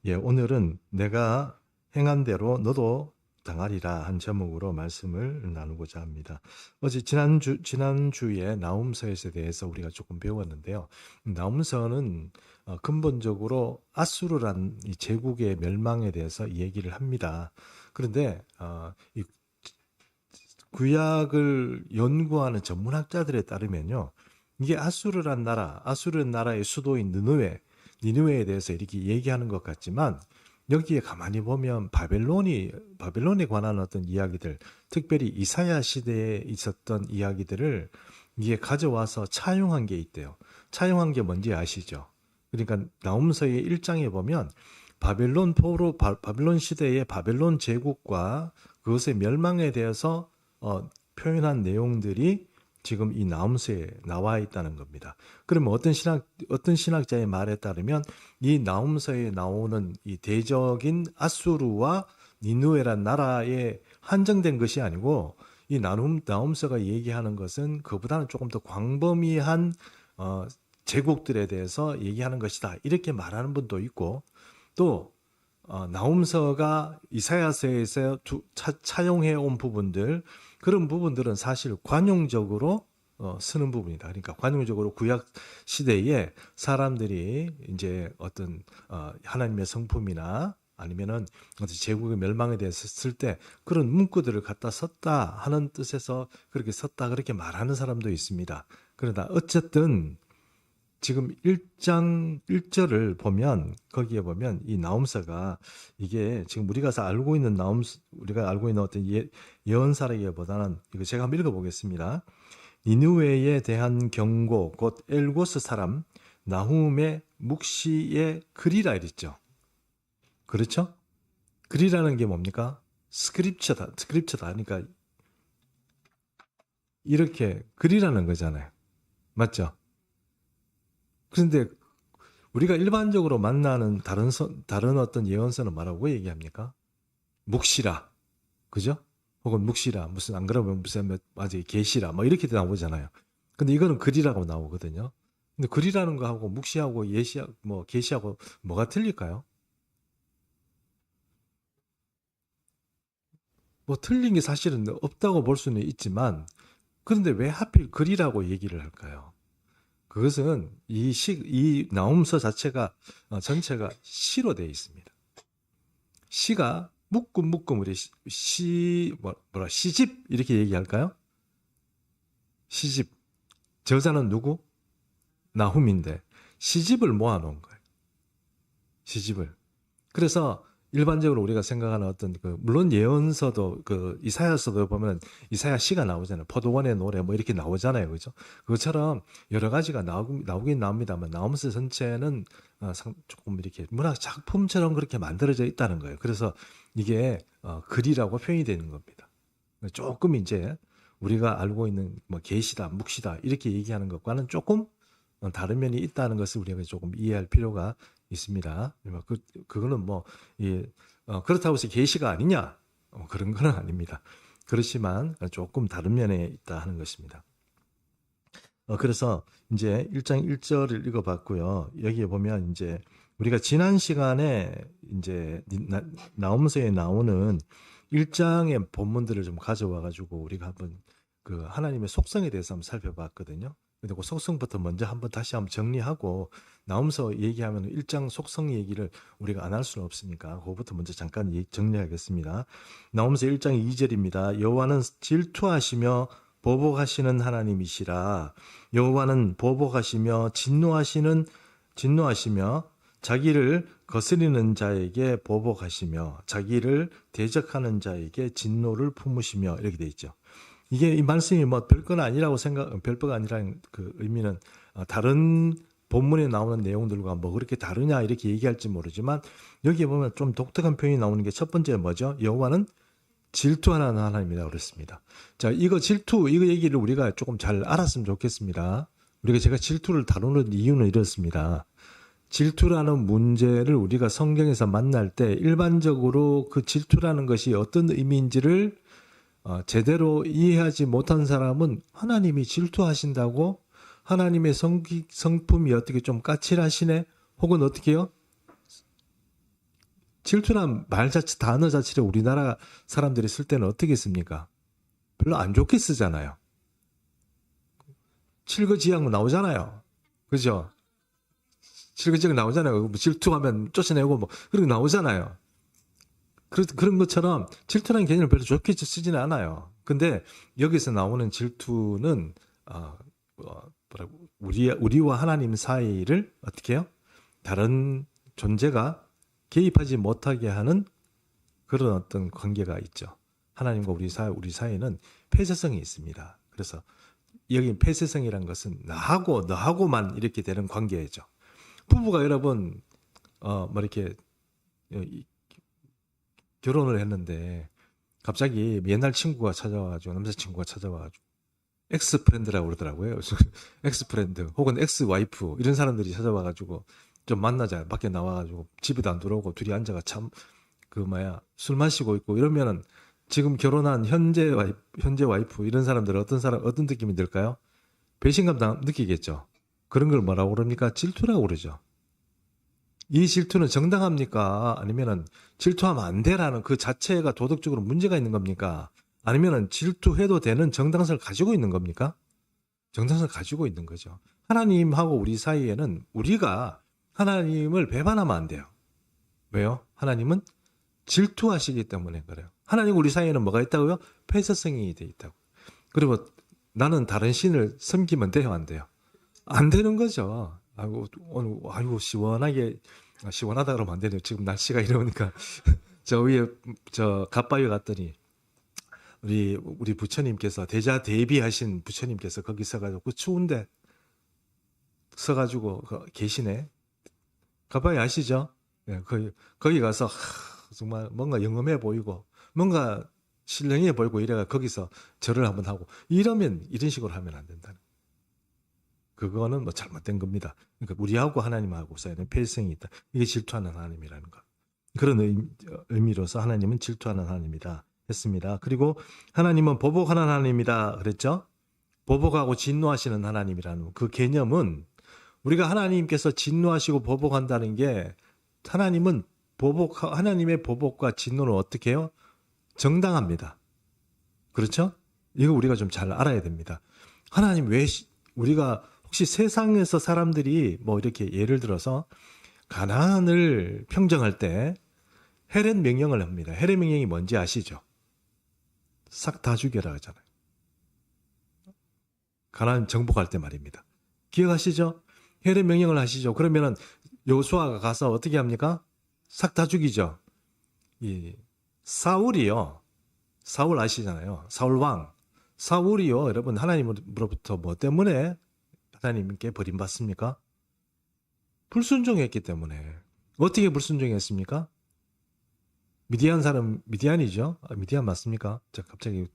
예, 오늘은 내가 행한 대로 너도 당하리라 한 제목으로 말씀을 나누고자 합니다. 어제 지난주에 나훔서에 대해서 우리가 조금 배웠는데요. 나훔서는 근본적으로 아수르란 이 제국의 멸망에 대해서 얘기를 합니다. 그런데 이 구약을 연구하는 전문학자들에 따르면요. 이게 아수르란 나라의 수도인 니느웨에 대해서 이렇게 얘기하는 것 같지만 여기에 가만히 보면 바벨론에 관한 어떤 이야기들, 특별히 이사야 시대에 있었던 이야기들을 이게 가져와서 차용한 게 있대요. 차용한 게 뭔지 아시죠? 그러니까 나훔서의 1장에 보면 바벨론 시대의 바벨론 제국과 그것의 멸망에 대해서 표현한 내용들이 지금 이 나훔서에 나와 있다는 겁니다. 그러면 어떤 신학자의 말에 따르면 이 나훔서에 나오는 이 대적인 아수르와 니누에란 나라에 한정된 것이 아니고 이 나훔서가 얘기하는 것은 그보다는 조금 더 광범위한 제국들에 대해서 얘기하는 것이다. 이렇게 말하는 분도 있고 또 나훔서가 이사야서에서 차용해 온 부분들 그런 부분들은 사실 관용적으로 쓰는 부분이다. 그러니까 관용적으로 구약 시대에 사람들이 이제 어떤 하나님의 성품이나 아니면은 어떤 제국의 멸망에 대해서 쓸 때 그런 문구들을 갖다 썼다 하는 뜻에서 그렇게 썼다 그렇게 말하는 사람도 있습니다. 그러나 어쨌든 지금 1장 1절을 보면 거기에 보면 이 나훔서가 이게 지금 우리가 알고 있는 어떤 예언사라기보다는 이거 제가 한번 읽어보겠습니다. 니느웨에 대한 경고 곧 엘고스 사람 나훔의 묵시의 글이라 이랬죠. 그렇죠? 글이라는 게 뭡니까? 스크립처다. 그러니까 이렇게 글이라는 거잖아요. 맞죠? 그런데 우리가 일반적으로 만나는 다른 어떤 예언서는 뭐라고 얘기합니까? 묵시라. 그죠? 혹은 묵시라. 무슨 안 그러면 무슨 맞아요. 계시라. 뭐 이렇게 나오잖아요. 근데 이거는 글이라고 나오거든요. 근데 글이라는 거하고 묵시하고 계시하고 뭐가 틀릴까요? 뭐 틀린 게 사실은 없다고 볼 수는 있지만 그런데 왜 하필 글이라고 얘기를 할까요? 그것은 이 나훔서 자체가 전체가 시로 되어 있습니다. 시가 묶음 우리 시집 이렇게 얘기할까요? 시집. 저자는 누구? 나훔인데 시집을 모아놓은 거예요. 시집을. 그래서 일반적으로 우리가 생각하는 어떤 물론 예언서도 이사야서도 보면 이사야 시가 나오잖아요. 포도원의 노래 뭐 이렇게 나오잖아요. 그죠? 그것처럼 여러 가지가 나오긴 나옵니다만 나오면서 전체는 조금 이렇게 문학 작품처럼 그렇게 만들어져 있다는 거예요. 그래서 이게 글이라고 표현이 되는 겁니다. 조금 이제 우리가 알고 있는 뭐 계시다, 묵시다 이렇게 얘기하는 것과는 조금 다른 면이 있다는 것을 우리가 조금 이해할 필요가 있습니다. 그거는 그렇다고 해서 계시가 아니냐? 그런 건 아닙니다. 그렇지만 조금 다른 면에 있다 하는 것입니다. 그래서 이제 1장 1절을 읽어봤고요. 여기에 보면 이제 우리가 지난 시간에 이제 나훔서에 나오는 1장의 본문들을 좀 가져와가지고 우리가 한번 그 하나님의 속성에 대해서 한번 살펴봤거든요. 근데 그 속성부터 먼저 다시 한번 정리하고 나훔서 얘기하면 1장 속성 얘기를 우리가 안 할 수는 없으니까 그거부터 먼저 잠깐 정리하겠습니다. 나훔서 1장 2절입니다. 여호와는 질투하시며 보복하시는 하나님이시라. 여호와는 보복하시며 진노하시며 자기를 거스리는 자에게 보복하시며 자기를 대적하는 자에게 진노를 품으시며 이렇게 돼 있죠. 이게 이 말씀이 별건 아니라고 별거가 아니라는 그 의미는 다른 본문에 나오는 내용들과 뭐 그렇게 다르냐 이렇게 얘기할지 모르지만 여기에 보면 좀 독특한 표현이 나오는 게 첫 번째 뭐죠? 여호와는 질투하는 하나님이라고 그랬습니다. 자, 이거 얘기를 우리가 조금 잘 알았으면 좋겠습니다. 제가 질투를 다루는 이유는 이렇습니다. 질투라는 문제를 우리가 성경에서 만날 때 일반적으로 그 질투라는 것이 어떤 의미인지를 제대로 이해하지 못한 사람은 하나님이 질투하신다고 하나님의 성품이 어떻게 좀 까칠하시네? 혹은 어떻게 해요? 질투란 말 자체, 단어 자체를 우리나라 사람들이 쓸 때는 어떻게 씁니까? 별로 안 좋게 쓰잖아요. 칠거지약 나오잖아요. 그죠? 칠거지약 나오잖아요. 뭐 질투하면 쫓아내고 뭐 그런 거 나오잖아요. 그런 것처럼 질투라는 개념을 별로 좋게 쓰지는 않아요. 근데 여기서 나오는 질투는 우리와 하나님 사이를 어떻게 해요? 다른 존재가 개입하지 못하게 하는 그런 어떤 관계가 있죠. 하나님과 우리 사이는 폐쇄성이 있습니다. 그래서 여기 폐쇄성이란 것은 너하고만 이렇게 되는 관계죠. 부부가 여러분 뭐 이렇게 결혼을 했는데 갑자기 옛날 친구가 찾아와가지고 남자친구가 찾아와가지고 엑스프렌드라고 그러더라고요. 엑스프렌드 혹은 엑스와이프 이런 사람들이 찾아와가지고 좀 만나자 밖에 나와가지고 집에도 안 들어오고 둘이 앉아가 참 술 마시고 있고 이러면은 지금 결혼한 현재 와이프 이런 사람들은 어떤 느낌이 들까요? 배신감 느끼겠죠. 그런 걸 뭐라고 그럽니까? 질투라고 그러죠. 이 질투는 정당합니까? 아니면은 질투하면 안 되라는 그 자체가 도덕적으로 문제가 있는 겁니까? 아니면은 질투해도 되는 정당성을 가지고 있는 겁니까? 정당성을 가지고 있는 거죠. 하나님하고 우리 사이에는 우리가 하나님을 배반하면 안 돼요. 왜요? 하나님은 질투하시기 때문에 그래요. 하나님 우리 사이에는 뭐가 있다고요? 폐쇄성이 돼 있다고. 그리고 나는 다른 신을 섬기면 돼요, 안 돼요? 안 되는 거죠. 오늘 시원하다 그러면 안 되네요. 지금 날씨가 이러니까 저 위에 갓바위 갔더니 우리 부처님께서 대자 대비하신 부처님께서 거기 서가지고 추운데 서가지고 계시네. 갓바위 아시죠? 네, 거기 가서 정말 뭔가 영험해 보이고 뭔가 신령해 보이고 이래가 거기서 절을 한번 하고 이런 식으로 하면 안 된다는. 그거는 뭐 잘못된 겁니다. 그러니까 우리하고 하나님하고 사이는 폐쇄성이 있다. 이게 질투하는 하나님이라는 것. 그런 의미로서 하나님은 질투하는 하나님이다 했습니다. 그리고 하나님은 보복하는 하나님이다 그랬죠. 보복하고 진노하시는 하나님이라는 그 개념은 우리가 하나님께서 진노하시고 보복한다는 게 하나님의 보복과 진노는 어떻게 해요? 정당합니다. 그렇죠? 이거 우리가 좀 잘 알아야 됩니다. 하나님 우리가 혹시 세상에서 사람들이 뭐 이렇게 예를 들어서 가나안을 평정할 때 헤렛 명령을 합니다. 헤렛 명령이 뭔지 아시죠? 싹 다 죽여라 하잖아요. 가나안 정복할 때 말입니다. 기억하시죠? 헤렛 명령을 하시죠. 그러면은 여호수아가 가서 어떻게 합니까? 싹 다 죽이죠. 사울 아시잖아요. 사울 왕. 사울이요, 여러분 하나님으로부터 뭐 때문에 하나님께 버림받습니까? 불순종했기 때문에. 어떻게 불순종했습니까? 미디안이죠? 미디안 맞습니까? 갑자기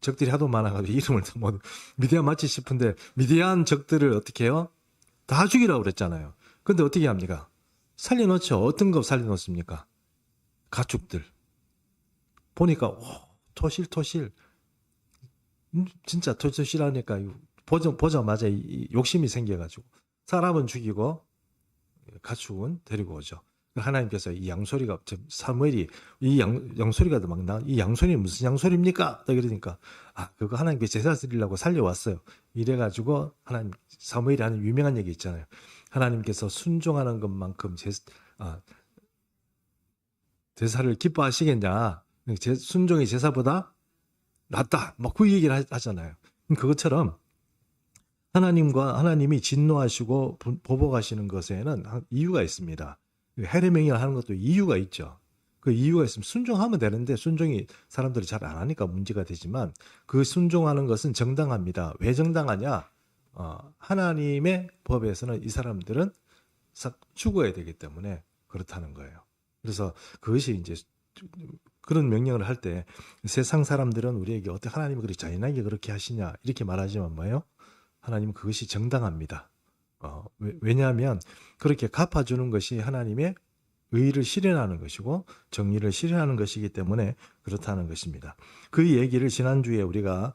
적들이 하도 많아가지고 이름을 미디안 맞지 싶은데 미디안 적들을 어떻게 해요? 다 죽이라고 그랬잖아요. 근데 어떻게 합니까? 살려놓죠. 어떤 거 살려놓습니까? 가축들. 보니까 토실. 진짜 토실하니까 보자마자 욕심이 생겨가지고 사람은 죽이고 가축은 데리고 오죠. 하나님께서 이 양소리가 사무엘이 이 양소리가 막 이 양소리 무슨 양소리입니까? 그러니까 그거 하나님께 제사 드리려고 살려왔어요. 이래가지고 사무엘이 하는 유명한 얘기 있잖아요. 하나님께서 순종하는 것만큼 제사를 기뻐하시겠냐? 순종이 제사보다 낫다. 막 그 얘기를 하잖아요. 그것처럼 하나님이 진노하시고 보복하시는 것에는 이유가 있습니다. 헤렛 명령을 하는 것도 이유가 있죠. 그 이유가 있으면 순종하면 되는데 순종이 사람들이 잘 안 하니까 문제가 되지만 그 순종하는 것은 정당합니다. 왜 정당하냐? 하나님의 법에서는 이 사람들은 싹 죽어야 되기 때문에 그렇다는 거예요. 그래서 그것이 이제 그런 명령을 할 때 세상 사람들은 우리에게 어떻게 하나님이 그렇게 잔인하게 그렇게 하시냐 이렇게 말하지만 뭐예요? 하나님은 그것이 정당합니다. 왜냐하면 그렇게 갚아주는 것이 하나님의 의를 실현하는 것이고 정의를 실현하는 것이기 때문에 그렇다는 것입니다. 그 얘기를 지난주에 우리가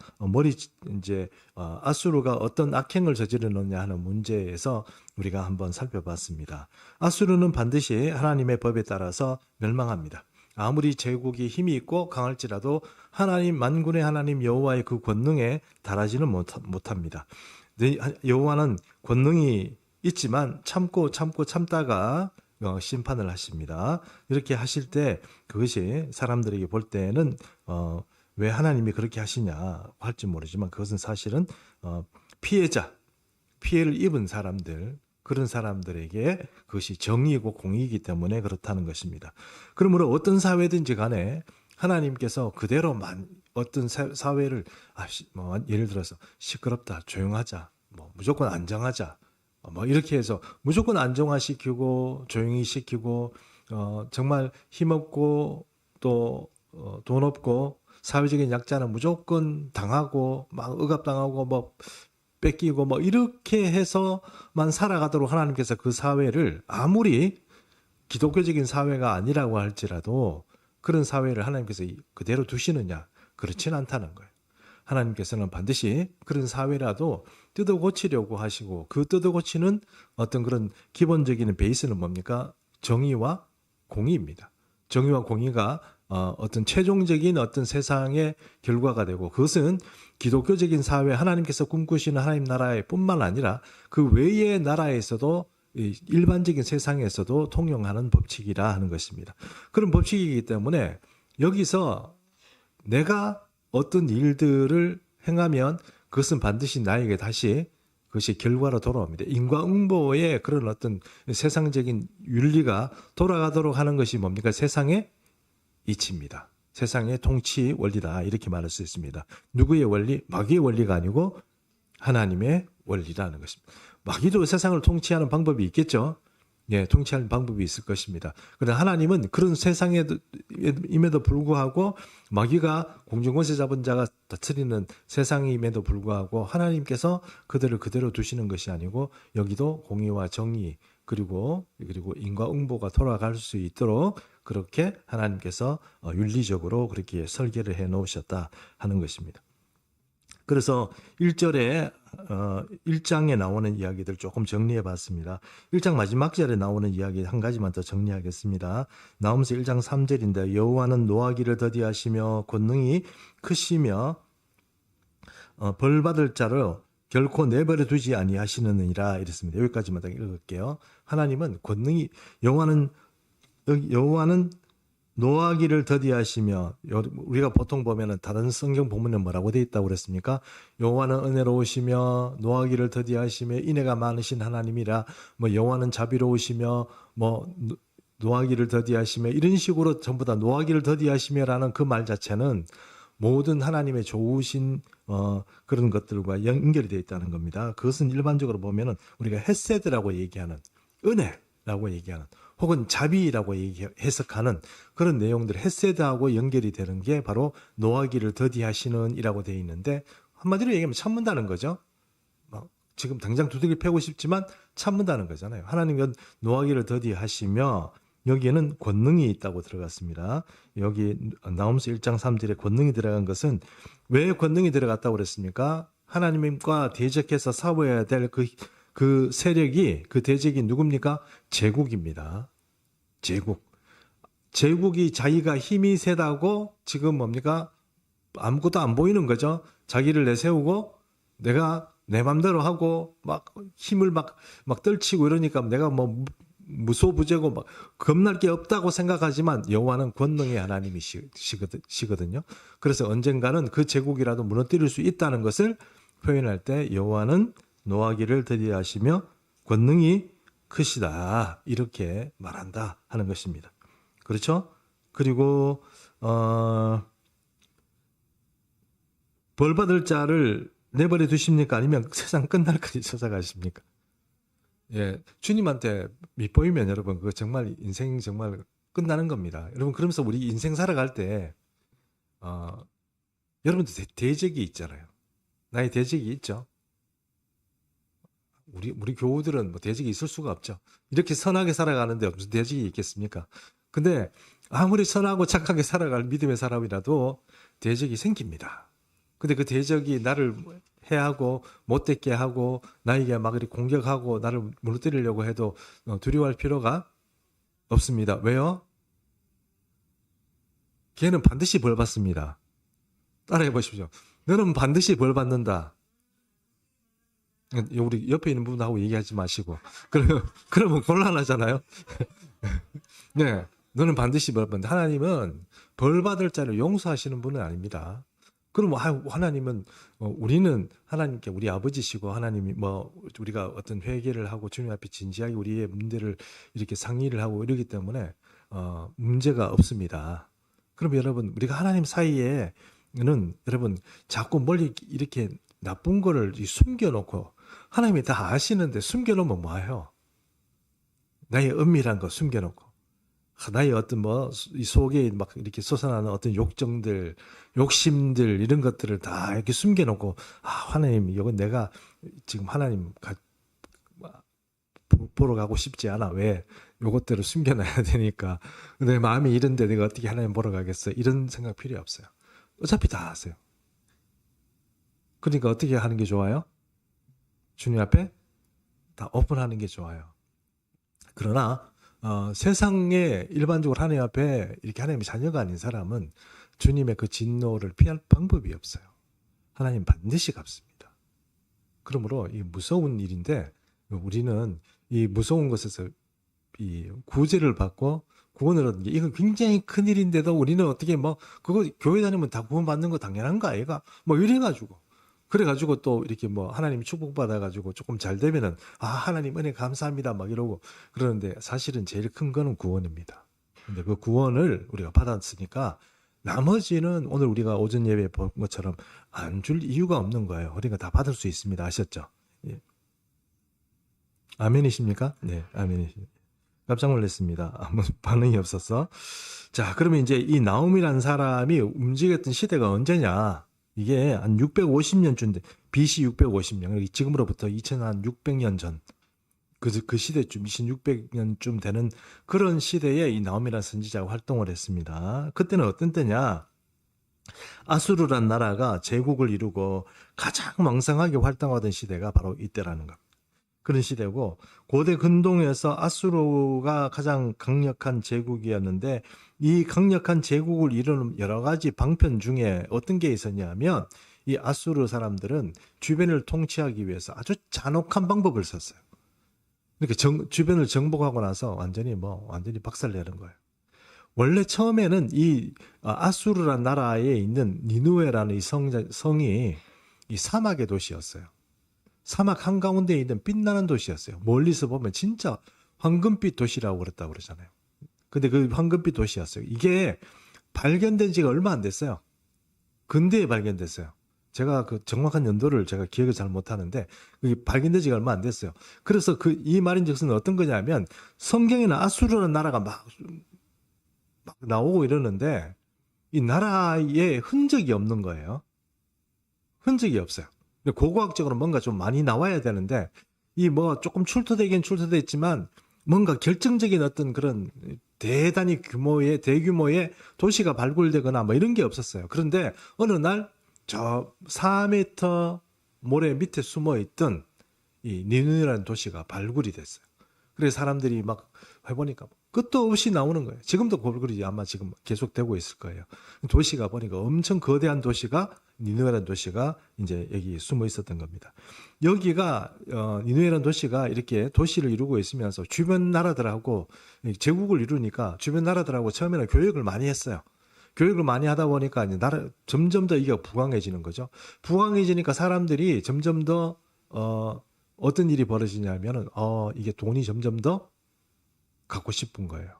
아수르가 어떤 악행을 저지르느냐 하는 문제에서 우리가 한번 살펴봤습니다. 아수르는 반드시 하나님의 법에 따라서 멸망합니다. 아무리 제국이 힘이 있고 강할지라도 하나님 만군의 하나님 여호와의 그 권능에 달하지는 못합니다. 여호와는 권능이 있지만 참다가 심판을 하십니다. 이렇게 하실 때 그것이 사람들에게 볼 때는 왜 하나님이 그렇게 하시냐 할지 모르지만 그것은 사실은 피해를 입은 사람들, 그런 사람들에게 그것이 정의이고 공의이기 때문에 그렇다는 것입니다. 그러므로 어떤 사회든지 간에 하나님께서 그대로만 어떤 사회를 예를 들어서 시끄럽다, 조용하자, 무조건 안정하자, 이렇게 해서 무조건 안정화시키고 조용히 시키고 정말 힘없고 또 돈 없고 사회적인 약자는 무조건 당하고 막 억압당하고 뺏기고 이렇게 해서만 살아가도록 하나님께서 그 사회를 아무리 기독교적인 사회가 아니라고 할지라도 그런 사회를 하나님께서 그대로 두시느냐? 그렇진 않다는 거예요. 하나님께서는 반드시 그런 사회라도 뜯어 고치려고 하시고 그 뜯어 고치는 어떤 그런 기본적인 베이스는 뭡니까? 정의와 공의입니다. 정의와 공의가 어떤 최종적인 어떤 세상의 결과가 되고 그것은 기독교적인 사회 하나님께서 꿈꾸시는 하나님 나라에 뿐만 아니라 그 외의 나라에서도 일반적인 세상에서도 통용하는 법칙이라 하는 것입니다. 그런 법칙이기 때문에 여기서 내가 어떤 일들을 행하면 그것은 반드시 나에게 다시 그것이 결과로 돌아옵니다. 인과응보의 그런 어떤 세상적인 윤리가 돌아가도록 하는 것이 뭡니까? 세상의 이치입니다. 세상의 통치 원리다 이렇게 말할 수 있습니다. 누구의 원리? 마귀의 원리가 아니고 하나님의 원리라는 것입니다. 마귀도 세상을 통치하는 방법이 있겠죠. 예, 통치하는 방법이 있을 것입니다. 그러나 하나님은 그런 세상임에도 불구하고 마귀가 공중권세 잡은 자가 다스리는 세상임에도 불구하고 하나님께서 그들을 그대로 두시는 것이 아니고 여기도 공의와 정의 그리고 인과응보가 돌아갈 수 있도록 그렇게 하나님께서 윤리적으로 그렇게 설계를 해 놓으셨다 하는 것입니다. 그래서 1장에 나오는 이야기들 조금 정리해 봤습니다. 1장 마지막 절에 나오는 이야기 한 가지만 더 정리하겠습니다. 나오면서 1장 3절인데 여호와는 노하기를 더디하시며 권능이 크시며 벌받을 자를 결코 내버려 두지 아니하시느니라 이랬습니다. 여기까지만 딱 읽을게요. 하나님은 여호와는 노하기를 더디하시며 우리가 보통 보면은 다른 성경 본문에 뭐라고 되어 있다고 그랬습니까? 여호와는 은혜로우시며 노하기를 더디하시며 인애가 많으신 하나님이라 여호와는 자비로우시며 노하기를 더디하시며 이런 식으로 전부 다 노하기를 더디하시며라는 그 말 자체는 모든 하나님의 좋으신 그런 것들과 연결이 되어 있다는 겁니다. 그것은 일반적으로 보면은 우리가 헤세드라고 얘기하는 은혜라고 얘기하는 혹은 자비라고 해석하는 그런 내용들 헤세드하고 연결이 되는 게 바로 노하기를 더디하시는 이라고 되어 있는데 한마디로 얘기하면 참는다는 거죠. 지금 당장 두들겨 패고 싶지만 참는다는 거잖아요. 하나님은 노하기를 더디하시며 여기에는 권능이 있다고 들어갔습니다. 여기 나홈서 1장 3절에 권능이 들어간 것은 왜 권능이 들어갔다고 그랬습니까? 하나님과 대적해서 싸워야 될 그 세력이 그 대적이 누굽니까? 제국입니다. 제국이 자기가 힘이 세다고 지금 뭡니까? 아무것도 안 보이는 거죠. 자기를 내세우고 내가 내 맘대로 하고 막 힘을 막 떨치고 이러니까 내가 무소부재고 막 겁날 게 없다고 생각하지만 여호와는 권능의 하나님이시거든요. 그래서 언젠가는 그 제국이라도 무너뜨릴 수 있다는 것을 표현할 때 여호와는 노하기를 더디하시며 권능이 크시다 이렇게 말한다 하는 것입니다. 그렇죠? 그리고 벌받을 자를 내버려 두십니까? 아니면 세상 끝날까지 찾아가십니까? 예, 주님한테 밑보이면 여러분 그거 정말 인생 정말 끝나는 겁니다. 여러분 그러면서 우리 인생 살아갈 때 여러분들 대적이 있잖아요. 나의 대적이 있죠. 우리 교우들은 뭐 대적이 있을 수가 없죠. 이렇게 선하게 살아가는데 무슨 대적이 있겠습니까? 근데 아무리 선하고 착하게 살아갈 믿음의 사람이라도 대적이 생깁니다. 근데 그 대적이 나를 해하고 못되게 하고 나에게 막 이렇게 공격하고 나를 무너뜨리려고 해도 두려워할 필요가 없습니다. 왜요? 걔는 반드시 벌 받습니다. 따라해 보십시오. 너는 반드시 벌 받는다. 우리 옆에 있는 분하고 얘기하지 마시고. 그러면 곤란하잖아요. 네. 너는 반드시 벌 받는다. 하나님은 벌 받을 자를 용서하시는 분은 아닙니다. 그럼 하나님은 우리는 하나님께 우리 아버지시고 하나님이 뭐 우리가 어떤 회개를 하고 주님 앞에 진지하게 우리의 문제를 이렇게 상의를 하고 이러기 때문에 문제가 없습니다. 그럼 여러분 우리가 하나님 사이에는 여러분 자꾸 멀리 이렇게 나쁜 거를 숨겨놓고 하나님이 다 아시는데 숨겨놓으면 뭐예요? 나의 은밀한 거 숨겨놓고 나의 어떤 이 속에 막 이렇게 솟아나는 어떤 욕정들, 욕심들 이런 것들을 다 이렇게 숨겨놓고 하나님 이건 내가 지금 하나님 보러 가고 싶지 않아. 왜? 요것들을 숨겨놔야 되니까 내 마음이 이런데 내가 어떻게 하나님 보러 가겠어? 이런 생각 필요 없어요. 어차피 다 아세요. 그러니까 어떻게 하는 게 좋아요? 주님 앞에 다 오픈하는 게 좋아요. 그러나 세상에 일반적으로 하나님 앞에 이렇게 하나님의 자녀가 아닌 사람은 주님의 그 진노를 피할 방법이 없어요. 하나님 반드시 갚습니다. 그러므로 이 무서운 일인데 우리는 이 무서운 것에서 이 구제를 받고 구원을 얻는 게 이건 굉장히 큰 일인데도 우리는 어떻게 그거 교회 다니면 다 구원받는 거 당연한 거 아이가? 그래가지고 또 이렇게 하나님 축복받아가지고 조금 잘 되면은 하나님 은혜 감사합니다 막 이러고 그러는데 사실은 제일 큰 거는 구원입니다. 근데 그 구원을 우리가 받았으니까 나머지는 오늘 우리가 오전 예배에 본 것처럼 안 줄 이유가 없는 거예요. 우리가 다 받을 수 있습니다. 아셨죠? 예. 아멘이십니까? 네, 아멘이십니다. 깜짝 놀랐습니다. 아무 반응이 없었어. 자, 그러면 이제 이 나옴이라는 사람이 움직였던 시대가 언제냐? 이게 한 650년쯤 BC 650년, 지금으로부터 2600년 전, 그 시대쯤, 2600년쯤 되는 그런 시대에 이 나옴이라는 선지자가 활동을 했습니다. 그때는 어떤 때냐? 아수르란 나라가 제국을 이루고 가장 왕성하게 활동하던 시대가 바로 이때라는 겁니다. 그런 시대고 고대 근동에서 아수르가 가장 강력한 제국이었는데 이 강력한 제국을 이루는 여러 가지 방편 중에 어떤 게 있었냐면 이 아수르 사람들은 주변을 통치하기 위해서 아주 잔혹한 방법을 썼어요. 이렇게 주변을 정복하고 나서 완전히 박살내는 거예요. 원래 처음에는 이 아수르란 나라에 있는 니누에라는 이 성이 이 사막의 도시였어요. 사막 한가운데에 있는 빛나는 도시였어요. 멀리서 보면 진짜 황금빛 도시라고 그랬다고 그러잖아요. 근데 그 황금빛 도시였어요. 이게 발견된 지가 얼마 안 됐어요. 근대에 발견됐어요. 제가 그 정확한 연도를 제가 기억을 잘 못하는데 발견된 지가 얼마 안 됐어요. 그래서 이 말인즉슨 어떤 거냐면 성경에는 아수르라는 나라가 막 나오고 이러는데 이 나라에 흔적이 없는 거예요. 흔적이 없어요. 고고학적으로 뭔가 좀 많이 나와야 되는데 조금 출토되긴 출토됐지만 뭔가 결정적인 어떤 그런 대규모의 도시가 발굴되거나 이런 게 없었어요. 그런데 어느 날 저 4m 모래 밑에 숨어 있던 이 니누이라는 도시가 발굴이 됐어요. 그래서 사람들이 막 해보니까 끝도 없이 나오는 거예요. 지금도 발굴이 아마 지금 계속되고 있을 거예요. 도시가 보니까 엄청 거대한 도시가 니누에라는 도시가 이제 여기 숨어 있었던 겁니다. 여기가 니누에라는 도시가 이렇게 도시를 이루고 있으면서 주변 나라들하고 제국을 이루니까 주변 나라들하고 처음에는 교역을 많이 했어요. 교육을 많이 하다 보니까 점점 더 이게 부강해지는 거죠. 부강해지니까 사람들이 점점 더 어떤 일이 벌어지냐면은 이게 돈이 점점 더 갖고 싶은 거예요.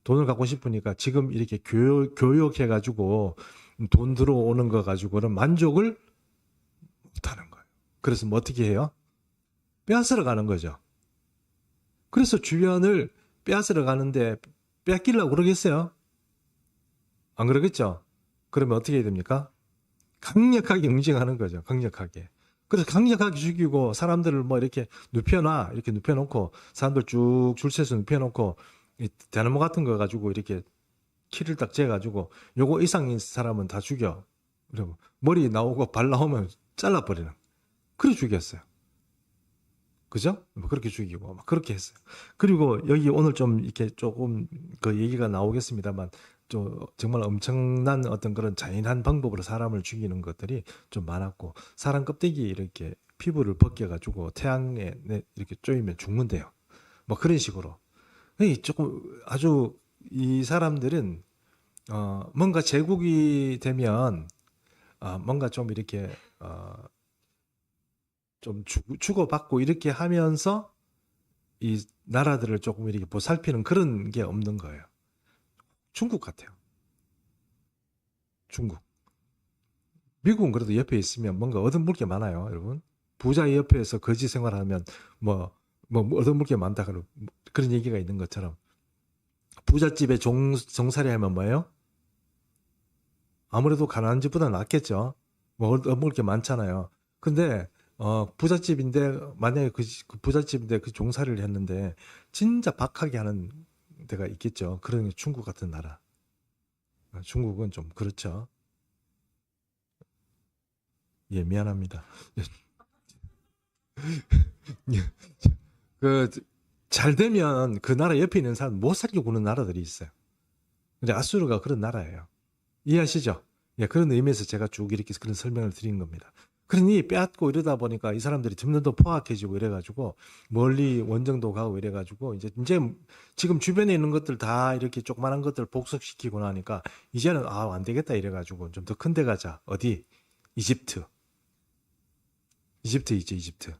돈을 갖고 싶으니까 지금 이렇게 교육해가지고 돈 들어오는 거 가지고는 만족을 못하는 거예요. 그래서 어떻게 해요? 빼앗으러 가는 거죠. 그래서 주변을 빼앗으러 가는데 뺏기려고 그러겠어요? 안 그러겠죠? 그러면 어떻게 해야 됩니까? 강력하게 응징하는 거죠. 강력하게. 그래서 강력하게 죽이고 사람들을 뭐 이렇게 이렇게 눕혀놓고 사람들 쭉 줄 서서 눕혀놓고 이 대나무 같은 거 가지고 이렇게 키를 딱 재가지고 요거 이상인 사람은 다 죽여. 그리고 머리 나오고 발 나오면 잘라버리는. 그래 죽였어요. 그죠? 뭐 그렇게 죽이고 막 그렇게 했어요. 그리고 여기 오늘 좀 이렇게 조금 그 얘기가 나오겠습니다만 정말 엄청난 어떤 그런 잔인한 방법으로 사람을 죽이는 것들이 좀 많았고 사람 껍데기 이렇게 피부를 벗겨가지고 태양에 이렇게 쪼이면 죽는데요. 뭐 그런 식으로. 조금 아주 이 사람들은 뭔가 제국이 되면 뭔가 좀 이렇게 좀 주고받고 이렇게 하면서 이 나라들을 조금 이렇게 보살피는 그런 게 없는 거예요. 중국 같아요. 중국. 미국은 그래도 옆에 있으면 뭔가 얻어물 게 많아요, 여러분. 부자의 옆에서 거지 생활하면 뭐 얻어물 게 많다 그런 얘기가 있는 것처럼 부잣집에 종살이 하면 뭐예요? 아무래도 가난한 집보다 낫겠죠. 뭐 얻어먹을 게 많잖아요. 근데 부잣집인데 만약에 그 부잣집인데 그 종살이를 했는데 진짜 박하게 하는 데가 있겠죠. 그런 중국 같은 나라. 중국은 좀 그렇죠. 예, 미안합니다. 그 잘 되면 그 나라 옆에 있는 사람 못 살게 구는 나라들이 있어요. 근데 아수르가 그런 나라예요. 이해하시죠? 예, 그런 의미에서 제가 쭉 이렇게 그런 설명을 드린 겁니다. 그러니 빼앗고 이러다 보니까 이 사람들이 점점 더 포악해지고 이래가지고 멀리 원정도 가고 이래가지고 이제 지금 주변에 있는 것들 다 이렇게 조그만한 것들 복속시키고 나니까 이제는 안 되겠다 이래가지고 좀 더 큰 데 가자. 어디? 이집트. 이집트 있죠, 이집트.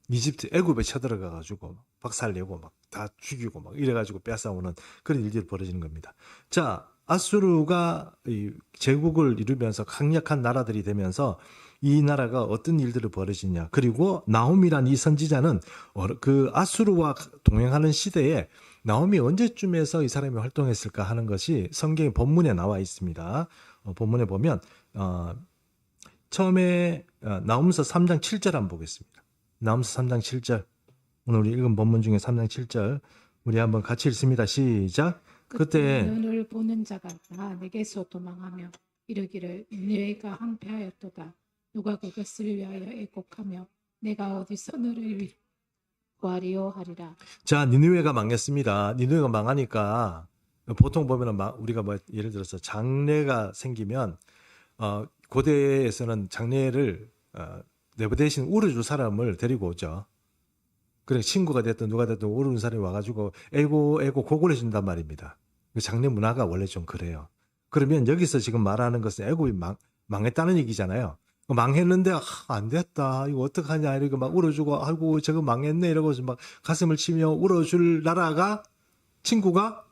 이집트 애굽에 쳐들어가가지고 박살내고 막 다 죽이고 막 이래가지고 뺏어오는 그런 일들이 벌어지는 겁니다. 자, 아수르가 이 제국을 이루면서 강력한 나라들이 되면서 이 나라가 어떤 일들을 벌어지냐. 그리고 나홈이란 이 선지자는 그 아수르와 동행하는 시대에 나홈이 언제쯤에서 이 사람이 활동했을까 하는 것이 성경의 본문에 나와 있습니다. 본문에 보면 처음에 나홈서 3장 7절 한번 보겠습니다. 나홈서 3장 7절. 오늘 우리 읽은 본문 중에 3장 7절. 우리 한번 같이 읽습니다. 시작. 그때 너를 보는 자가 다 내게서 도망하며 이르기를 니네가 항폐하였도다. 누가 그것을 위하여 애곡하며 내가 어디서 너를 구하리요 하리라. 자, 니느웨가 망했습니다. 니느웨가 망하니까 보통 보면은 우리가 뭐 예를 들어서 장례가 생기면 고대에서는 장례를 내부 대신 울어줄 사람을 데리고 오죠. 그래 친구가 됐든 누가 됐든 울어준 사람이 와가지고 애고 고골해 준단 말입니다. 장례 문화가 원래 좀 그래요. 그러면 여기서 지금 말하는 것은 애굽이 망했다는 얘기잖아요. 망했는데 안 됐다 이거 어떡하냐 이렇게 막 울어주고 아이고 저거 망했네 이러고 막 가슴을 치며 울어줄 나라가 친구가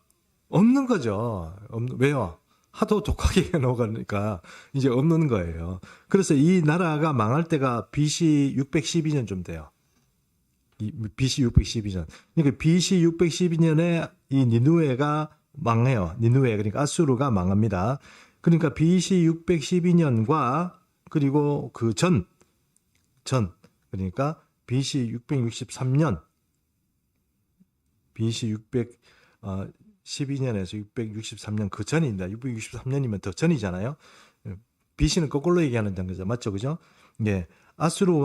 없는 거죠. 왜요? 하도 독하게 해놓으니까 이제 없는 거예요. 그래서 이 나라가 망할 때가 BC 612년쯤 돼요. BC 612년. 그러니까 BC 612년에 이 니누웨가 망해요. 니누웨 그러니까 아수르가 망합니다. 그러니까 BC 612년과 그리고 그 전 그러니까 BC 663년 BC 612년에서 663년 그 전입니다. 663년이면 더 전이잖아요. BC는 거꾸로 얘기하는 단계죠. 맞죠? 그죠? 예. 아수르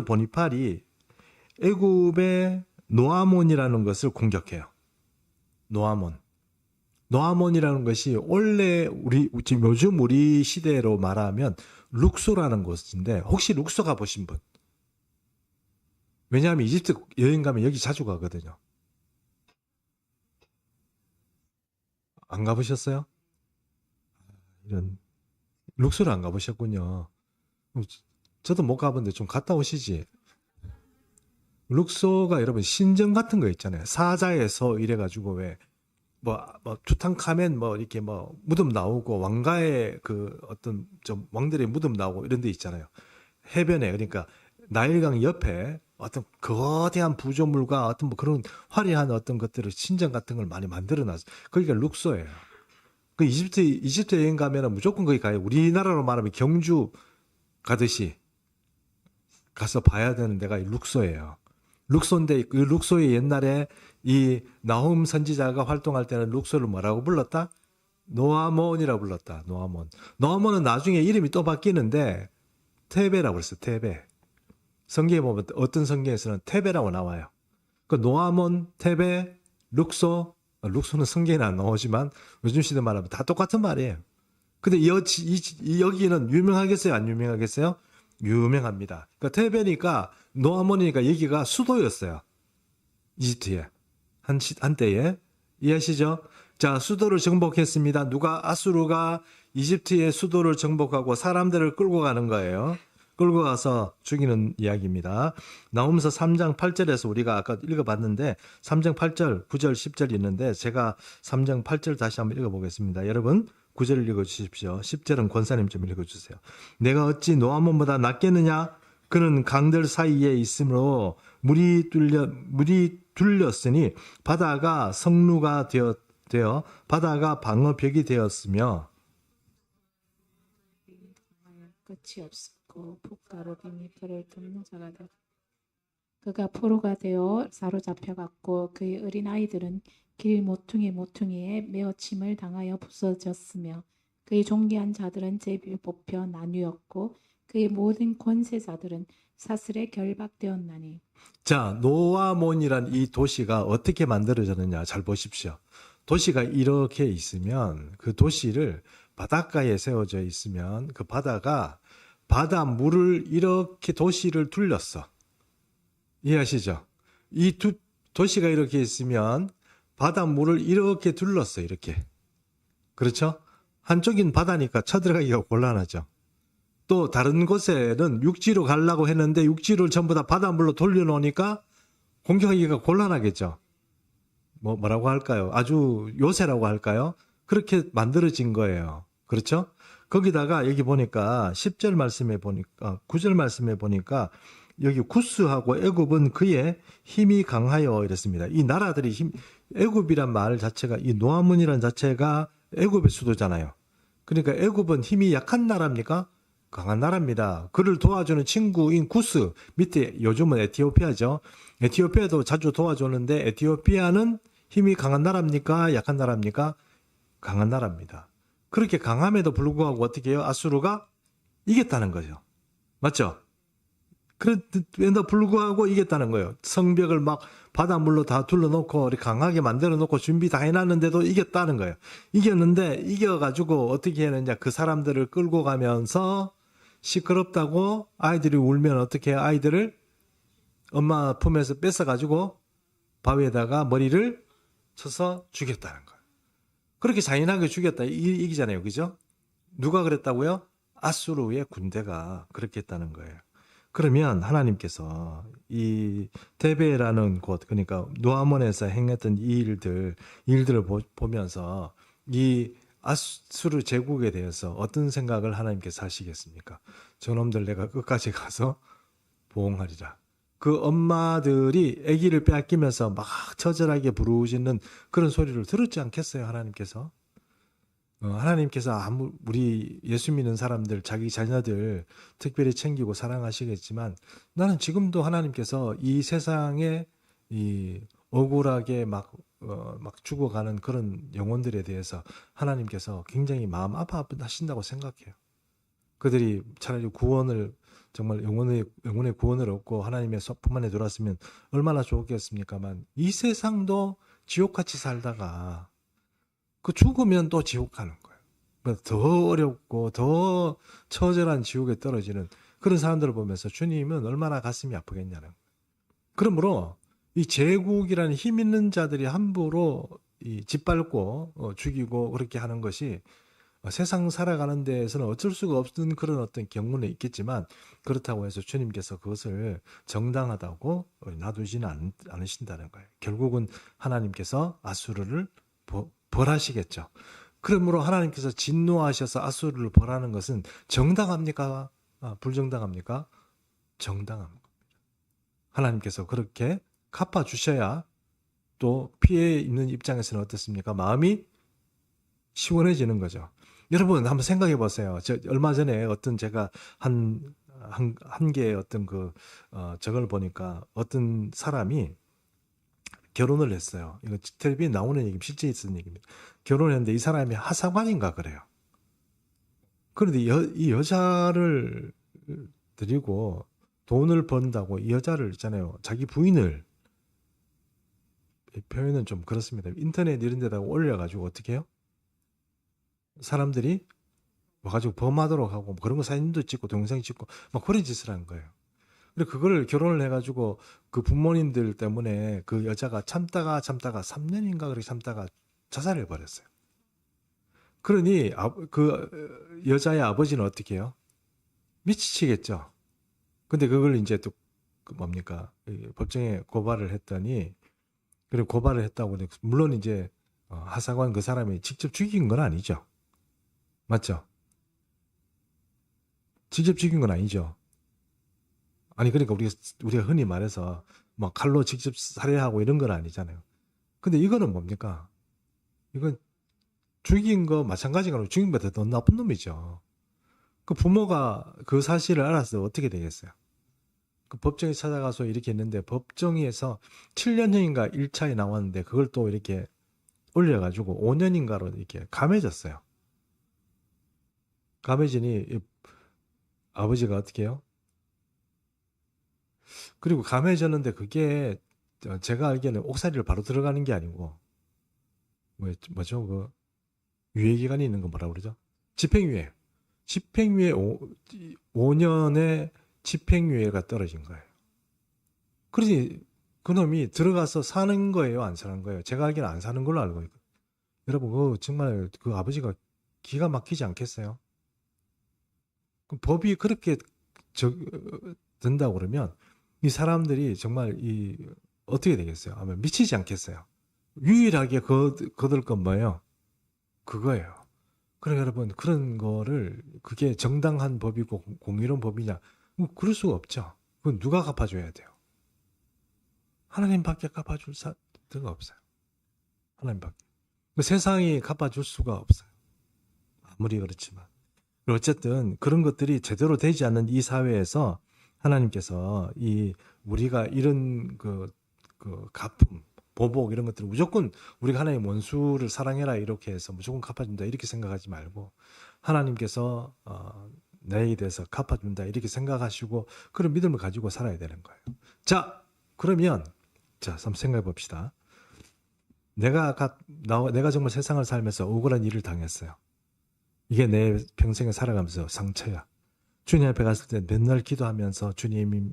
보니팔이 애굽의 노아몬이라는 것을 공격해요. 노아몬이라는 것이 원래 지금 요즘 우리 시대로 말하면 룩소라는 곳인데 혹시 룩소 가보신 분? 왜냐하면 이집트 여행 가면 여기 자주 가거든요. 안 가보셨어요? 이런 룩소를 안 가보셨군요. 저도 못 가봤는데 좀 갔다 오시지. 룩소가 여러분 신전 같은 거 있잖아요. 사자에서 이래가지고 왜 뭐 투탕카멘 뭐 이렇게 뭐 무덤 나오고 왕가의 그 어떤 좀 왕들의 무덤 나오고 이런 데 있잖아요. 해변에 그러니까 나일강 옆에 어떤 거대한 부조물과 어떤 뭐 그런 화려한 어떤 것들을 신전 같은 걸 많이 만들어 놨어요. 거기가 룩소예요. 그 이집트 여행 가면은 무조건 거기 가요. 우리나라로 말하면 경주 가듯이 가서 봐야 되는 데가 룩소예요. 룩소인데 그 룩소의 옛날에 이 나훔 선지자가 활동할 때는 룩소를 뭐라고 불렀다? 노아몬이라고 불렀다. 노아몬. 노아몬은 나중에 이름이 또 바뀌는데 테베라고 그랬어요. 테베. 성경에 보면 어떤 성경에서는 테베라고 나와요. 그 노아몬, 테베, 룩소. 룩소는 성경에 안 나오지만 요즘 시대 말하면 다 똑같은 말이에요. 근데 여기는 유명하겠어요? 안 유명하겠어요? 유명합니다. 그러니까 테베니까 노아몬이니까 여기가 수도였어요. 이집트에. 한때에. 이해하시죠? 자, 수도를 정복했습니다. 아수르가 이집트의 수도를 정복하고 사람들을 끌고 가는 거예요. 끌고 가서 죽이는 이야기입니다. 나훔서 3장 8절에서 우리가 아까 읽어봤는데 3장 8절, 9절, 10절 있는데 제가 3장 8절 다시 한번 읽어보겠습니다. 여러분 9절을 읽어주십시오. 10절은 권사님 좀 읽어주세요. 내가 어찌 노아몬보다 낫겠느냐? 그는 강들 사이에 있으므로 물이 둘렸으니 바다가 성루가 되어 바다가 방어벽이 되었으며 끝이 없었고 북가로 빙이 그를 돕는 자가 되었다. 그가 포로가 되어 사로잡혀갔고 그의 어린 아이들은 길 모퉁이에 메어침을 당하여 부서졌으며 그의 존귀한 자들은 제비 뽑혀 나뉘었고 그의 모든 권세자들은 사슬에 결박되었나니. 자, 노아몬이란 이 도시가 어떻게 만들어졌느냐 잘 보십시오. 도시가 이렇게 있으면 그 도시를 바닷가에 세워져 있으면 그 바다가 바닷물을 이렇게 도시를 둘렀어. 이해하시죠? 이 도시가 이렇게 있으면 바닷물을 이렇게 둘렀어. 이렇게. 그렇죠? 한쪽인 바다니까 쳐들어가기가 곤란하죠. 또 다른 곳에는 육지로 가려고 했는데 육지를 전부 다 바닷물로 돌려놓으니까 공격하기가 곤란하겠죠. 뭐라고 할까요? 아주 요새라고 할까요? 그렇게 만들어진 거예요. 그렇죠? 거기다가 여기 보니까 10절 말씀에 보니까 9절 말씀에 보니까 여기 구스하고 애굽은 그의 힘이 강하여 이랬습니다. 이 나라들이 애굽이란 말 자체가 이 노아문이란 자체가 애굽의 수도잖아요. 그러니까 애굽은 힘이 약한 나라입니까? 강한 나라입니다. 그를 도와주는 친구인 구스 밑에 요즘은 에티오피아죠. 에티오피아도 자주 도와주는데 에티오피아는 힘이 강한 나라입니까? 약한 나라입니까? 강한 나라입니다. 그렇게 강함에도 불구하고 어떻게 해요? 아수르가 이겼다는 거죠. 맞죠? 그런데도 불구하고 이겼다는 거예요. 성벽을 막 바닷물로 다 둘러놓고 강하게 만들어놓고 준비 다 해놨는데도 이겼다는 거예요. 이겼는데 이겨가지고 어떻게 했느냐. 그 사람들을 끌고 가면서 시끄럽다고 아이들이 울면 어떻게 해요? 아이들을 엄마 품에서 뺏어가지고 바위에다가 머리를 쳐서 죽였다는 거예요. 그렇게 잔인하게 죽였다. 이기잖아요. 그죠? 누가 그랬다고요? 아수르의 군대가 그렇게 했다는 거예요. 그러면 하나님께서 이 데베라는 곳, 그러니까 노아몬에서 행했던 이 일들을 보면서 이 아수르 제국에 대해서 어떤 생각을 하나님께서 하시겠습니까? 저놈들 내가 끝까지 가서 보응하리라. 그 엄마들이 아기를 빼앗기면서 막 처절하게 부르짖는 그런 소리를 들었지 않겠어요, 하나님께서? 하나님께서 우리 예수 믿는 사람들, 자기 자녀들 특별히 챙기고 사랑하시겠지만 나는 지금도 하나님께서 이 세상에 이 억울하게 막 죽어가는 그런 영혼들에 대해서 하나님께서 굉장히 마음 아파하신다고 생각해요. 그들이 차라리 구원을 정말 영혼의 구원을 얻고 하나님의 품 안에 들어왔으면 얼마나 좋겠습니까만 이 세상도 지옥같이 살다가 그 죽으면 또 지옥 가는 거예요. 더 어렵고 더 처절한 지옥에 떨어지는 그런 사람들을 보면서 주님은 얼마나 가슴이 아프겠냐는 거예요. 그러므로 이 제국이라는 힘 있는 자들이 함부로 짓밟고 죽이고 그렇게 하는 것이 세상 살아가는 데에서는 어쩔 수가 없는 그런 어떤 경우는 있겠지만 그렇다고 해서 주님께서 그것을 정당하다고 놔두지는 않으신다는 거예요. 결국은 하나님께서 아수르를 벌하시겠죠. 그러므로 하나님께서 진노하셔서 아수르를 벌하는 것은 정당합니까? 불정당합니까? 정당한 겁니다. 하나님께서 그렇게 갚아주셔야 또 피해 있는 입장에서는 어떻습니까? 마음이 시원해지는 거죠. 여러분 한번 생각해 보세요. 얼마 전에 제가 한 한 개의 어떤 저걸 보니까 어떤 사람이 결혼을 했어요. 이거 텔레비에 나오는 얘기, 실제 있었던 얘기입니다. 결혼했는데 이 사람이 하사관인가 그래요. 그런데 이 여자를 드리고 돈을 번다고 이 여자를 있잖아요. 자기 부인을, 표현은 좀 그렇습니다. 인터넷 이런 데다가 올려가지고 어떻게 해요? 사람들이 와가지고 범하도록 하고 뭐 그런 거 사진도 찍고 동영상 찍고 막 그런 짓을 하는 거예요. 그리고 그거를 결혼을 해가지고 그 부모님들 때문에 그 여자가 참다가 3년인가 그렇게 참다가 자살을 해버렸어요. 그러니 그 여자의 아버지는 어떻게 해요? 미치겠죠. 근데 그걸 이제 또 뭡니까? 법정에 고발을 했더니, 그리고 고발을 했다고 물론 이제 하사관 그 사람이 직접 죽인 건 아니죠. 맞죠? 직접 죽인 건 아니죠. 아니 그러니까 우리가 흔히 말해서 막 칼로 직접 살해하고 이런 건 아니잖아요. 근데 이거는 뭡니까? 이건 죽인 거 마찬가지가 죽인 것보다 더 나쁜 놈이죠. 그 부모가 그 사실을 알았어 어떻게 되겠어요? 그 법정에 찾아가서 이렇게 했는데 법정에서 7년형인가 1차에 나왔는데 그걸 또 이렇게 올려가지고 5년인가로 이렇게 감해졌어요. 감해지니 아버지가 어떻게 해요? 그리고 감해졌는데 그게 제가 알기에는 옥살이를 바로 들어가는 게 아니고 뭐죠? 그 유예기간이 있는 거 뭐라 그러죠? 집행유예. 집행유예 5년의 집행유예가 떨어진 거예요. 그러니 그놈이 들어가서 사는 거예요? 안 사는 거예요? 제가 알기에는 안 사는 걸로 알고 있거든요. 여러분 정말 그 아버지가 기가 막히지 않겠어요? 그 법이 그렇게 된다고 그러면 이 사람들이 정말 어떻게 되겠어요? 아마 미치지 않겠어요? 유일하게 거둘 건 뭐예요? 그거예요. 그래 여러분 그런 거를 그게 정당한 법이고 공의로운 법이냐? 그럴 수가 없죠. 그건 누가 갚아줘야 돼요? 하나님밖에 갚아줄 사가 없어요. 하나님밖에. 세상이 갚아줄 수가 없어요. 아무리 그렇지만. 어쨌든 그런 것들이 제대로 되지 않는 이 사회에서 하나님께서 우리가 이런 그 갚음, 보복 이런 것들을 무조건 우리가 하나님 원수를 사랑해라 이렇게 해서 무조건 갚아준다 이렇게 생각하지 말고 하나님께서 나에 대해서 갚아준다 이렇게 생각하시고 그런 믿음을 가지고 살아야 되는 거예요. 자, 그러면 한번 생각해 봅시다. 내가 정말 세상을 살면서 억울한 일을 당했어요. 이게 내 평생을 살아가면서 상처야. 주님 앞에 갔을 때 맨날 기도하면서 주님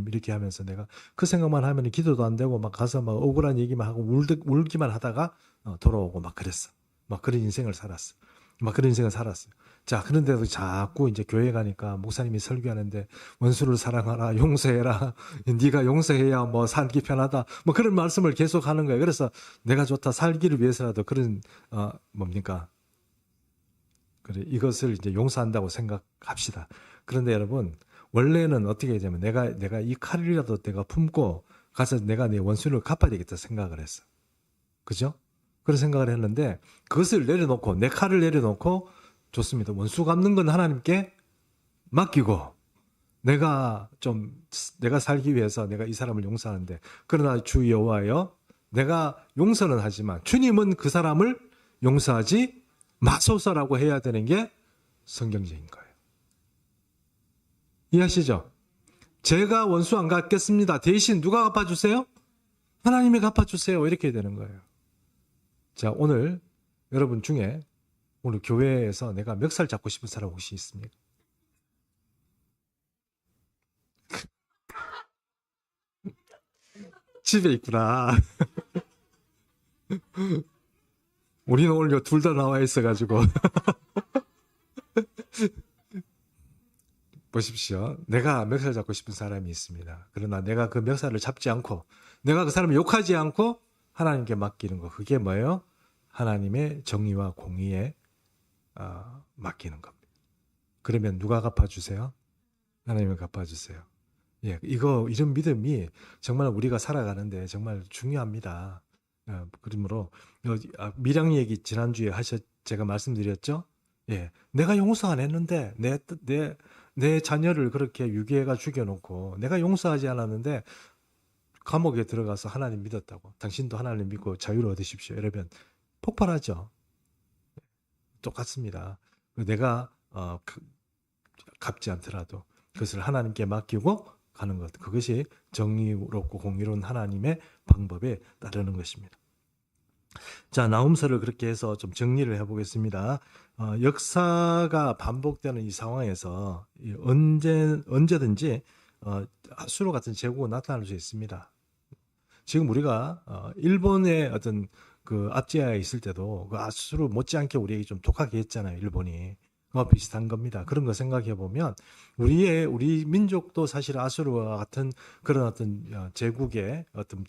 이렇게 하면서 내가 그 생각만 하면 기도도 안 되고 막 가서 막 억울한 얘기만 하고 울기만 하다가 돌아오고 막 그랬어. 막 그런 인생을 살았어. 막 그런 인생을 살았어요. 자, 그런데도 자꾸 이제 교회 가니까 목사님이 설교하는데 원수를 사랑하라, 용서해라, 네가 용서해야 뭐 살기 편하다, 뭐 그런 말씀을 계속 하는 거예요. 그래서 내가 좋다 살기를 위해서라도 그런 뭡니까? 그래 이것을 이제 용서한다고 생각합시다. 그런데 여러분 원래는 어떻게 되냐면 내가 이 칼이라도 내가 품고 가서 내가 내 원수를 갚아야 되겠다 생각을 했어. 그죠? 그런 생각을 했는데 그것을 내려놓고 내 칼을 내려놓고 좋습니다. 원수 갚는 건 하나님께 맡기고 내가 살기 위해서 내가 이 사람을 용서하는데 그러나 주 여호와여 내가 용서는 하지만 주님은 그 사람을 용서하지 마소서라고 해야 되는 게 성경적인 거예요. 이해하시죠? 제가 원수 안 갚겠습니다. 대신 누가 갚아주세요? 하나님이 갚아주세요. 이렇게 해야 되는 거예요. 자, 오늘 여러분 중에 오늘 교회에서 내가 멱살 잡고 싶은 사람 혹시 있습니까? 집에 있구나. 우리는 오늘 둘 다 나와 있어가지고. 보십시오. 내가 멱살 잡고 싶은 사람이 있습니다. 그러나 내가 그 멱살을 잡지 않고 내가 그 사람을 욕하지 않고 하나님께 맡기는 거. 그게 뭐예요? 하나님의 정의와 공의에 맡기는 겁니다. 그러면 누가 갚아주세요? 하나님이 갚아주세요. 예, 이런 믿음이 정말 우리가 살아가는데 정말 중요합니다. 그러므로 밀양 얘기 지난주에 제가 말씀드렸죠. 예, 내가 용서 안 했는데 내 내 자녀를 그렇게 유괴해가 죽여놓고 내가 용서하지 않았는데 감옥에 들어가서 하나님 믿었다고, 당신도 하나님 믿고 자유를 얻으십시오 이러면 폭발하죠. 똑같습니다. 내가 갚지 않더라도 그것을 하나님께 맡기고 가는 것, 그것이 정의롭고 공의로운 하나님의 방법에 따르는 것입니다. 자, 나훔서를 그렇게 해서 좀 정리를 해보겠습니다. 역사가 반복되는 이 상황에서 언제든지 아수르 같은 제국은 나타날 수 있습니다. 지금 우리가 일본의 어떤 그 압제하에 있을 때도 그 아수르 못지않게 우리에게 좀 독하게 했잖아요, 일본이. 비슷한 겁니다. 그런 거 생각해 보면 우리 민족도 사실 아수르와 같은 그런 어떤 제국의 어떤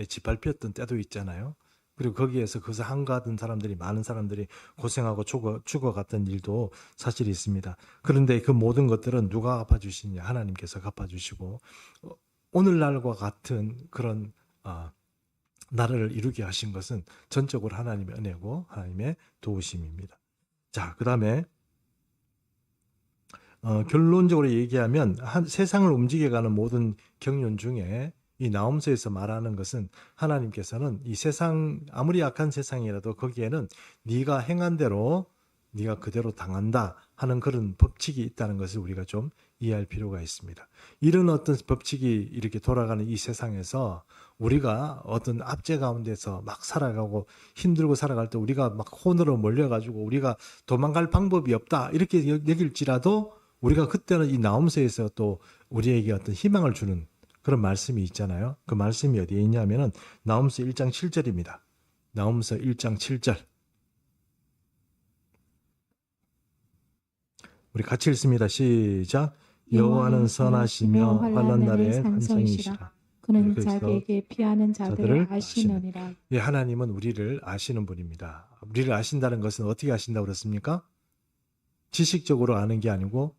짓밟혔던 때도 있잖아요. 그리고 거기에서 그것을 한가하던 사람들이, 많은 사람들이 고생하고 죽어갔던 일도 사실 있습니다. 그런데 그 모든 것들은 누가 갚아주시냐? 하나님께서 갚아주시고 오늘날과 같은 그런 나라를 이루게 하신 것은 전적으로 하나님의 은혜고 하나님의 도우심입니다. 자, 그 다음에 결론적으로 얘기하면 세상을 움직여가는 모든 경륜 중에 이 나홈서에서 말하는 것은 하나님께서는 이 세상, 아무리 악한 세상이라도 거기에는 네가 행한 대로 네가 그대로 당한다 하는 그런 법칙이 있다는 것을 우리가 좀 이해할 필요가 있습니다. 이런 어떤 법칙이 이렇게 돌아가는 이 세상에서 우리가 어떤 압제 가운데서 막 살아가고 힘들고 살아갈 때 우리가 막 혼으로 몰려가지고 우리가 도망갈 방법이 없다 이렇게 여길지라도 우리가 그때는 이 나홈서에서 또 우리에게 어떤 희망을 주는 그런 말씀이 있잖아요. 그 말씀이 어디에 있냐면은 나홈서 1장 7절입니다. 나홈서 1장 7절. 우리 같이 읽습니다. 시작. 여호와는 선하시며 환난 날에 산성이시라. 그는 자기에게 피하는 자들을 아시느니라. 예, 하나님은 우리를 아시는 분입니다. 우리를 아신다는 것은 어떻게 아신다고 그랬습니까? 지식적으로 아는 게 아니고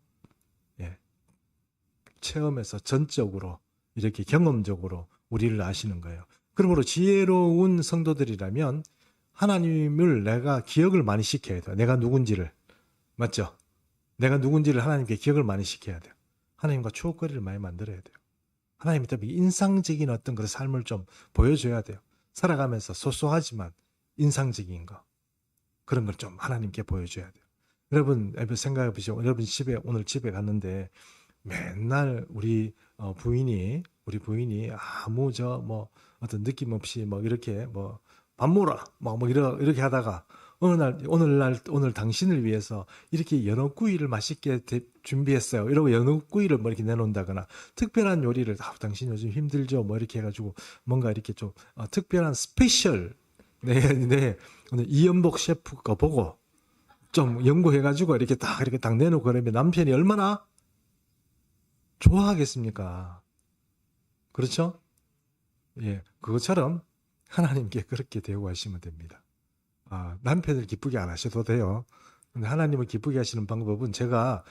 체험에서 전적으로 이렇게 경험적으로 우리를 아시는 거예요. 그러므로 지혜로운 성도들이라면 하나님을 내가 기억을 많이 시켜야 돼요. 내가 누군지를. 맞죠? 내가 누군지를 하나님께 기억을 많이 시켜야 돼요. 하나님과 추억거리를 많이 만들어야 돼요. 하나님이 또 인상적인 어떤 그런 삶을 좀 보여줘야 돼요. 살아가면서 소소하지만 인상적인 거. 그런 걸 좀 하나님께 보여줘야 돼요. 여러분 생각해 보시죠. 여러분 오늘 집에 갔는데 맨날 우리 부인이 아무 어떤 느낌 없이 이렇게 밥 먹어라 이렇게 하다가 오늘 당신을 위해서 이렇게 연어구이를 맛있게 준비했어요. 이러고 연어구이를 이렇게 내놓는다거나 특별한 요리를 당신 요즘 힘들죠 이렇게 해가지고 뭔가 이렇게 좀 특별한 스페셜 오늘 이연복 셰프 거 보고 좀 연구해가지고 이렇게 딱 내놓고 그러면 남편이 얼마나 좋아하겠습니까? 그렇죠? 예, 그것처럼 하나님께 그렇게 대우하시면 됩니다. 남편을 기쁘게 안 하셔도 돼요. 근데 하나님을 기쁘게 하시는 방법은 제가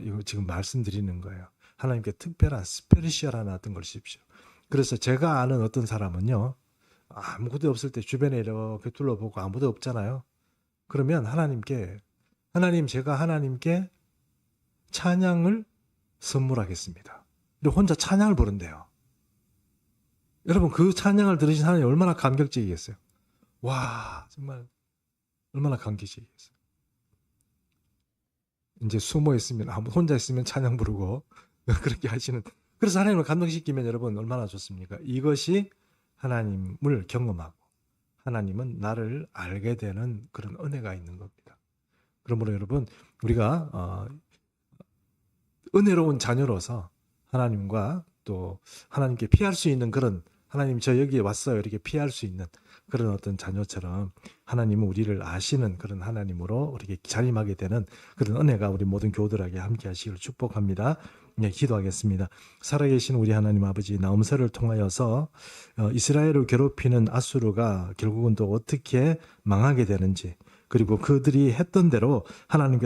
이거 지금 말씀드리는 거예요. 하나님께 특별한 스페셜 하나 어떤 걸 주십시오. 그래서 제가 아는 어떤 사람은요, 아무것도 없을 때 주변에 이렇게 둘러보고 아무도 없잖아요. 그러면 하나님 제가 하나님께 찬양을 선물하겠습니다. 그리고 혼자 찬양을 부른대요. 여러분 그 찬양을 들으신 하나님 얼마나 감격적이겠어요. 와 정말 얼마나 감격적이겠어요. 이제 숨어 있으면 혼자 있으면 찬양 부르고 그렇게 하시는. 그래서 하나님을 감동시키면 여러분 얼마나 좋습니까? 이것이 하나님을 경험하고 하나님은 나를 알게 되는 그런 은혜가 있는 겁니다. 그러므로 여러분 우리가 은혜로운 자녀로서 하나님과 또 하나님께 피할 수 있는 그런, 하나님 저 여기에 왔어요 이렇게 피할 수 있는 그런 어떤 자녀처럼 하나님은 우리를 아시는 그런 하나님으로 이렇게 자림하게 되는 그런 은혜가 우리 모든 교우들에게 함께 하시기를 축복합니다. 네, 기도하겠습니다. 살아계신 우리 하나님 아버지, 나홈서를 통하여서 이스라엘을 괴롭히는 아수르가 결국은 또 어떻게 망하게 되는지, 그리고 그들이 했던 대로 하나님께서